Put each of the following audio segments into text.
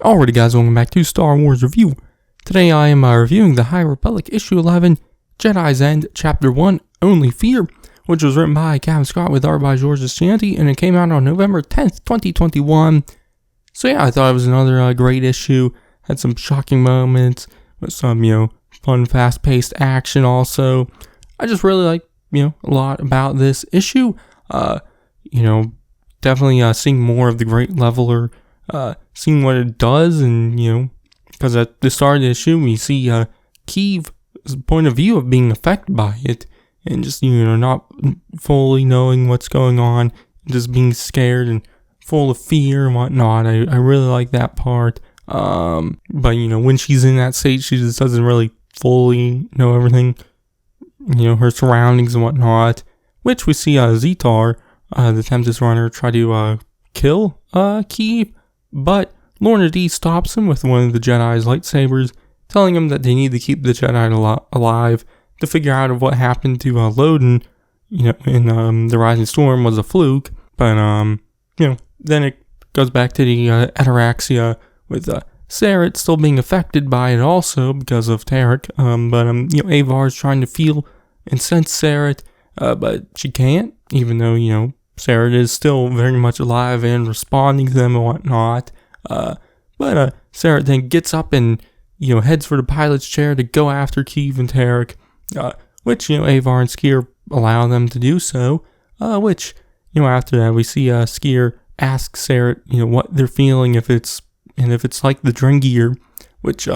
Alrighty guys, welcome back to Star Wars Review. Today I am reviewing the High Republic Issue 11, Jedi's End, Chapter 1, Only Fear, which was written by Cavan with art by George Chanty, and it came out on November 10th, 2021. So yeah, I thought it was another great issue. Had some shocking moments, with some, fun, fast-paced action also. I just really like, a lot about this issue. Definitely seeing more of the Great Leveler, seeing what it does, and, because at the start of the issue, we see Cavan's point of view of being affected by it, and just, not fully knowing what's going on, just being scared and full of fear and whatnot. I really like that part. But, when she's in that state, she just doesn't really fully know everything, her surroundings and whatnot, which we see Zetar, the Tempest Runner, try to kill Cavan, but Lorna D stops him with one of the Jedi's lightsabers, telling him that they need to keep the Jedi alive to figure out if what happened to Loden, in the Rising Storm was a fluke. But, then it goes back to the ataraxia with Sareth still being affected by it also because of Tarek. Avar is trying to feel and sense Sareth, but she can't, even though, Sareth is still very much alive and responding to them and whatnot. But Sareth then gets up and, heads for the pilot's chair to go after Cavan and Tarek, which, Avar and Skier allow them to do so, which, after that we see Skier ask Sareth, what they're feeling, if it's like the Drengier, which,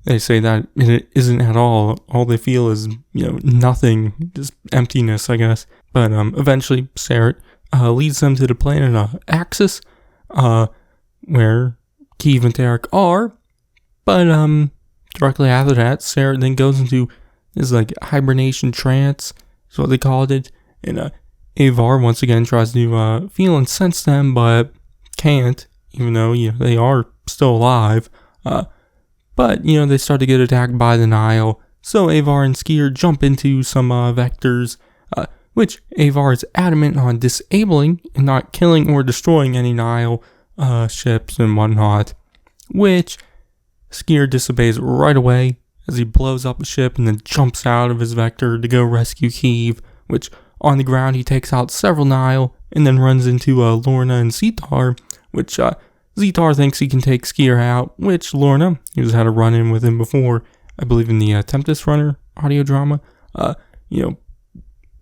they say that it isn't at all. All they feel is, nothing, just emptiness, I guess. But, eventually Sareth leads them to the planet Axis, where Cavan and Tarek are. But, directly after that, Sareth then goes into this, hibernation trance, is what they called it. And, Avar once again tries to, feel and sense them, but can't, even though, they are still alive. But, they start to get attacked by the Nihil. So Avar and Skier jump into some, vectors, which Avar is adamant on disabling and not killing or destroying any Nihil ships and whatnot, which Skier disobeys right away as he blows up a ship and then jumps out of his vector to go rescue Cavan, which on the ground he takes out several Nihil and then runs into Lorna and Zetar, which Zetar thinks he can take Skier out, which Lorna, who's had a run-in with him before, I believe in the Tempest Runner audio drama,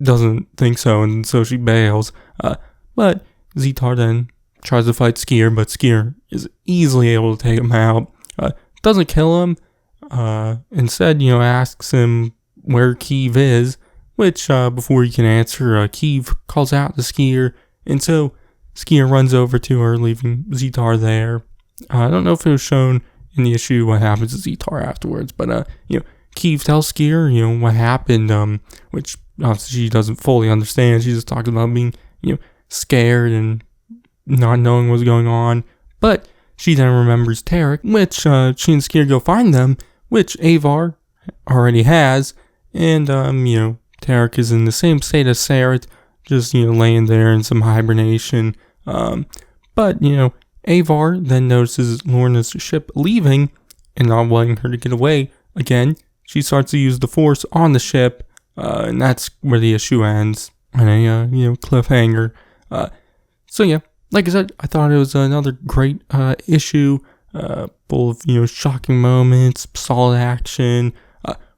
doesn't think so, and so she bails. But Zetar then tries to fight Skier, but Skier is easily able to take him out. Doesn't kill him. Instead, asks him where Cavan is, which, before he can answer, Cavan calls out to Skier, and so Skier runs over to her, leaving Zetar there. I don't know if it was shown in the issue what happens to Zetar afterwards, but, Cavan tells Skier, what happened, which obviously she doesn't fully understand. She just talks about being, scared and not knowing what's going on. But she then remembers Tarek, which she and Skier go find them, which Avar already has. And, Tarek is in the same state as Sareth, just, laying there in some hibernation. But, Avar then notices Lorna's ship leaving and not wanting her to get away. Again, she starts to use the Force on the ship. And that's where the issue ends on a, cliffhanger. So yeah, like I said, I thought it was another great, issue, full of, shocking moments, solid action.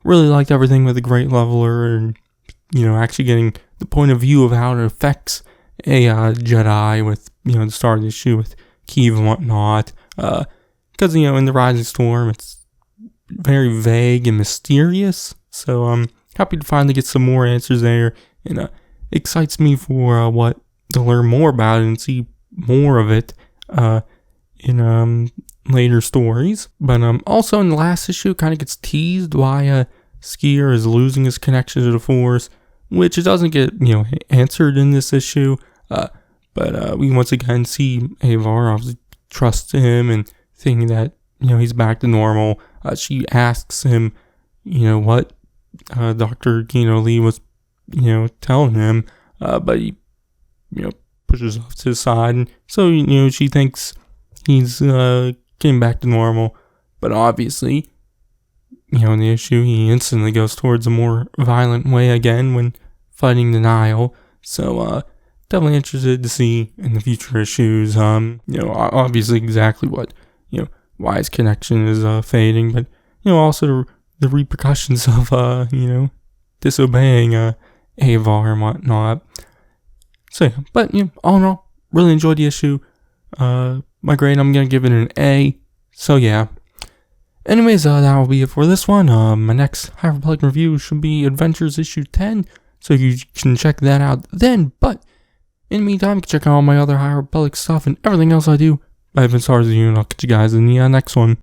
Really liked everything with the Great Leveler and, actually getting the point of view of how it affects a, Jedi with, the start of the issue with Cavan and whatnot. Because, in the Rising Storm, it's very vague and mysterious. So, happy to finally get some more answers there, and excites me for to learn more about it and see more of it in later stories. But also in the last issue, kind of gets teased why Skier is losing his connection to the Force, which it doesn't get answered in this issue. But we once again see Avar obviously trust him and thinking that he's back to normal. She asks him, what Dr. Gino'le was, telling him, but he, pushes off to the side, and so, she thinks he's getting back to normal. But obviously, in the issue, he instantly goes towards a more violent way again when fighting the Nihil. So, definitely interested to see in the future issues, obviously exactly what, why his connection is fading, but, also the repercussions of, disobeying Avar and whatnot. So, yeah, but, all in all, really enjoyed the issue. My grade, I'm going to give it an A. So, yeah. Anyways, that will be it for this one. My next High Republic review should be Adventures Issue 10, so you can check that out then. But in the meantime, you can check out all my other High Republic stuff and everything else I do. I've been Stars of you, and I'll catch you guys in the next one.